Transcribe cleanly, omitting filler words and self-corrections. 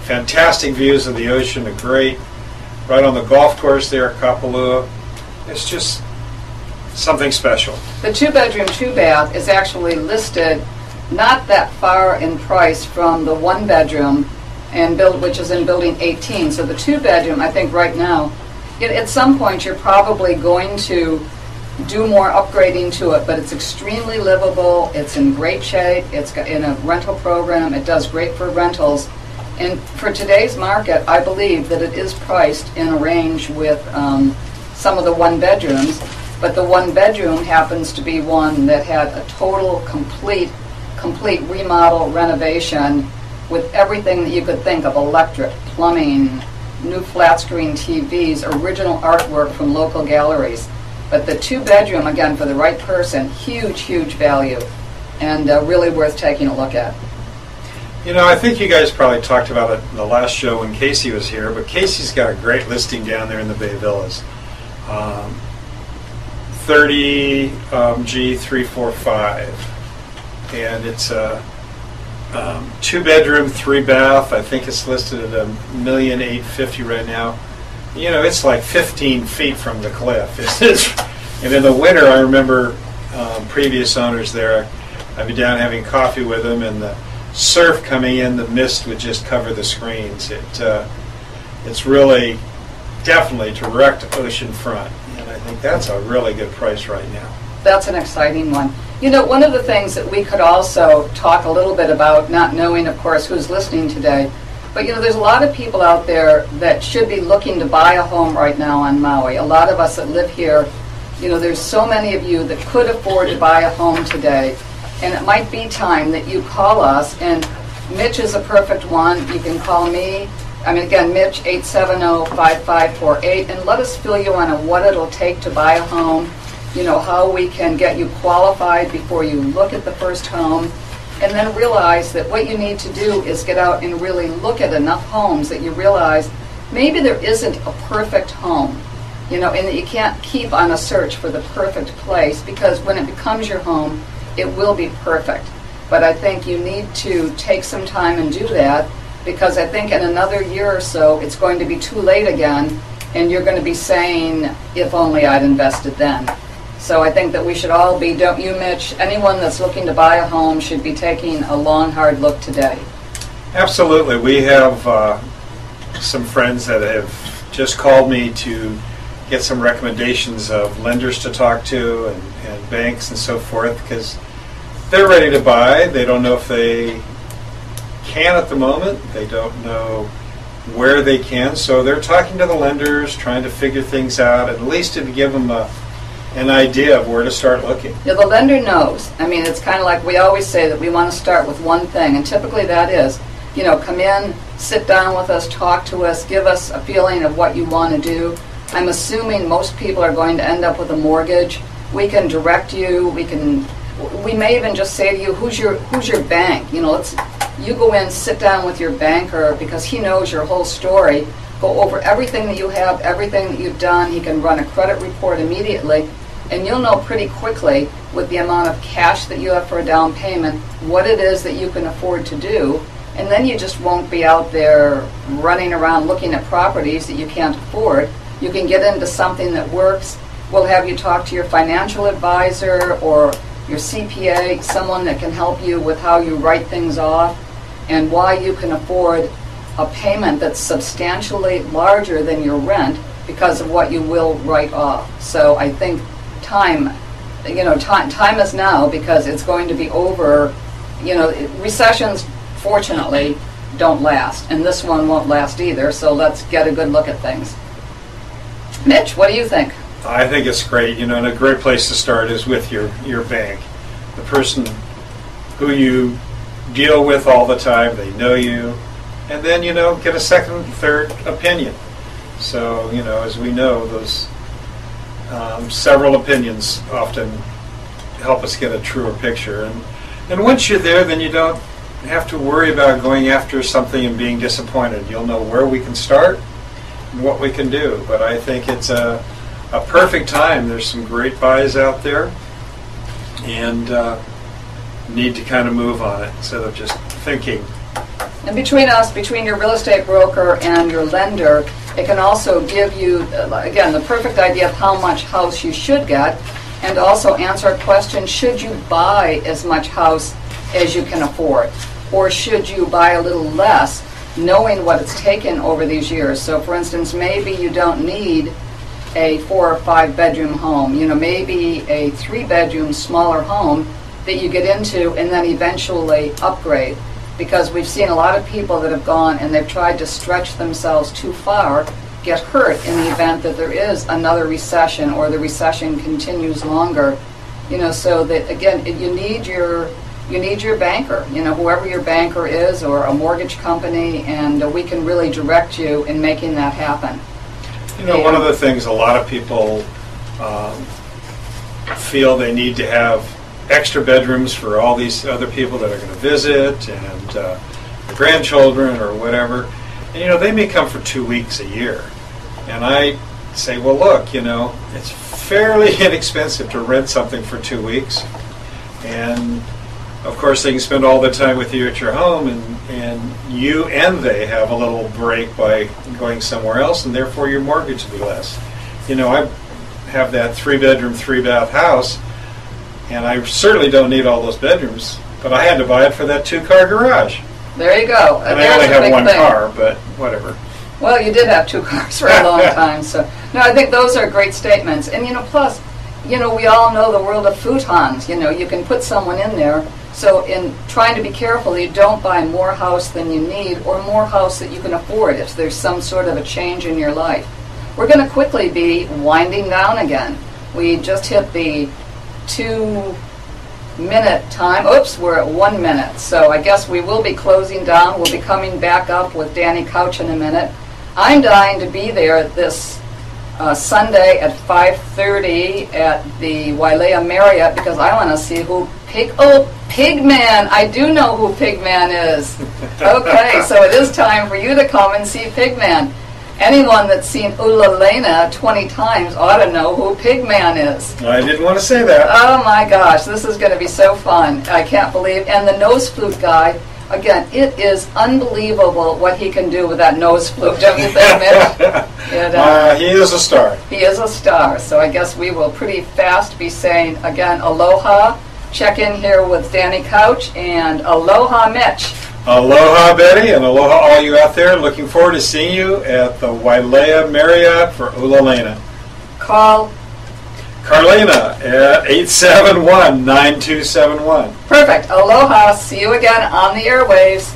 fantastic views of the ocean, right on the golf course there at Kapalua. It's just something special. The 2-bedroom, 2-bath is actually listed not that far in price from the 1-bedroom, which is in building 18. So the 2-bedroom, I think right now, at some point you're probably going to do more upgrading to it, but it's extremely livable, it's in great shape, it's in a rental program, it does great for rentals. And for today's market, I believe that it is priced in a range with some of the 1-bedrooms, but the 1-bedroom happens to be one that had a total, complete remodel renovation with everything that you could think of: electric, plumbing, new flat screen TVs, original artwork from local galleries. But the 2-bedroom, again, for the right person, huge value, and really worth taking a look at. You know, I think you guys probably talked about it in the last show when Casey was here, but Casey's got a great listing down there in the Bay Villas. 30 G345, and it's a 2-bedroom, 3-bath. I think it's listed at $1,850,000 right now. You know, it's like 15 feet from the cliff. And in the winter, I remember previous owners there, I'd be down having coffee with them, and the surf coming in, the mist would just cover the screens. It's really definitely direct oceanfront, and I think that's a really good price right now. That's an exciting one. You know, one of the things that we could also talk a little bit about, not knowing, of course, who's listening today, but, you know, there's a lot of people out there that should be looking to buy a home right now on Maui. A lot of us that live here, you know, there's so many of you that could afford to buy a home today, and it might be time that you call us, and Mitch is a perfect one. You can call me, again, Mitch, 870-5548, and let us fill you on what it'll take to buy a home, you know, how we can get you qualified before you look at the first home, and then realize that what you need to do is get out and really look at enough homes that you realize maybe there isn't a perfect home, you know, and that you can't keep on a search for the perfect place, because when it becomes your home, it will be perfect. But I think you need to take some time and do that, because I think in another year or so it's going to be too late again, and you're going to be saying, if only I'd invested then. So I think that we should all be, don't you, Mitch? Anyone that's looking to buy a home should be taking a long, hard look today. Absolutely. We have some friends that have just called me to get some recommendations of lenders to talk to and banks and so forth, because they're ready to buy. They don't know if they can at the moment. They don't know where they can. So they're talking to the lenders, trying to figure things out, at least to give them an idea of where to start looking. Yeah, the lender knows. I mean, it's kind of like we always say that we want to start with one thing, and typically that is, you know, come in, sit down with us, talk to us, give us a feeling of what you want to do. I'm assuming most people are going to end up with a mortgage. We can direct you. We may even just say to you, who's your bank? You know, you go in, sit down with your banker, because he knows your whole story. Go over everything that you have, everything that you've done. He can run a credit report immediately, and you'll know pretty quickly, with the amount of cash that you have for a down payment, what it is that you can afford to do. And then you just won't be out there running around looking at properties that you can't afford. You can get into something that works. We'll have you talk to your financial advisor or your CPA, someone that can help you with how you write things off and why you can afford a payment that's substantially larger than your rent because of what you will write off. So I think time is now, because it's going to be over. You know, recessions, fortunately, don't last, and this one won't last either, so let's get a good look at things. Mitch, what do you think? I think it's great, you know, and a great place to start is with your bank. The person who you deal with all the time, they know you, and then, you know, get a second, third opinion. So, you know, as we know, those several opinions often help us get a truer picture. And once you're there, then you don't have to worry about going after something and being disappointed. You'll know where we can start and what we can do. But I think it's a perfect time. There's some great buys out there, and need to kind of move on it instead of just thinking And between us, between your real estate broker and your lender, it can also give you, again, the perfect idea of how much house you should get, and also answer a question, should you buy as much house as you can afford? Or should you buy a little less, knowing what it's taken over these years? So for instance, maybe you don't need a 4 or 5 bedroom home, maybe a 3-bedroom smaller home that you get into and then eventually upgrade. Because we've seen a lot of people that have gone and they've tried to stretch themselves too far, get hurt in the event that there is another recession or the recession continues longer. So that again, you need your banker, whoever your banker is, or a mortgage company, and we can really direct you in making that happen. One of the things a lot of people feel they need to have extra bedrooms for all these other people that are going to visit, and their grandchildren or whatever. And they may come for 2 weeks a year. And I say, well, look, it's fairly inexpensive to rent something for 2 weeks. And of course, they can spend all the time with you at your home, and you and they have a little break by going somewhere else, and therefore your mortgage will be less. I have that 3-bedroom, 3-bath house, and I certainly don't need all those bedrooms, but I had to buy it for that 2-car garage. There you go. And I only have 1 car, but whatever. Well, you did have 2 cars for a long time, so no, I think those are great statements. And plus, we all know the world of futons. You can put someone in there. So in trying to be careful, you don't buy more house than you need or more house that you can afford if there's some sort of a change in your life. We're going to quickly be winding down again. We just hit the 2-minute time. Oops, we're at 1 minute. So I guess we will be closing down. We'll be coming back up with Danny Couch in a minute. I'm dying to be there this Sunday at 5:30 at the Wailea Marriott because I want to see who Pigman. I do know who Pigman is. Okay, so it is time for you to come and see Pigman. Anyone that's seen Ulalena 20 times ought to know who Pigman is. I didn't want to say that. Oh my gosh, this is going to be so fun. I can't believe. And the nose flute guy, again, it is unbelievable what he can do with that nose flute, don't you think, Mitch? He is a star. He is a star. So I guess we will pretty fast be saying, again, aloha. Check in here with Danny Couch, and aloha, Mitch. Aloha, Betty, and aloha all you out there. Looking forward to seeing you at the Wailea Marriott for Ulalena. Call Carlina at 871-9271. Perfect. Aloha. See you again on the airwaves.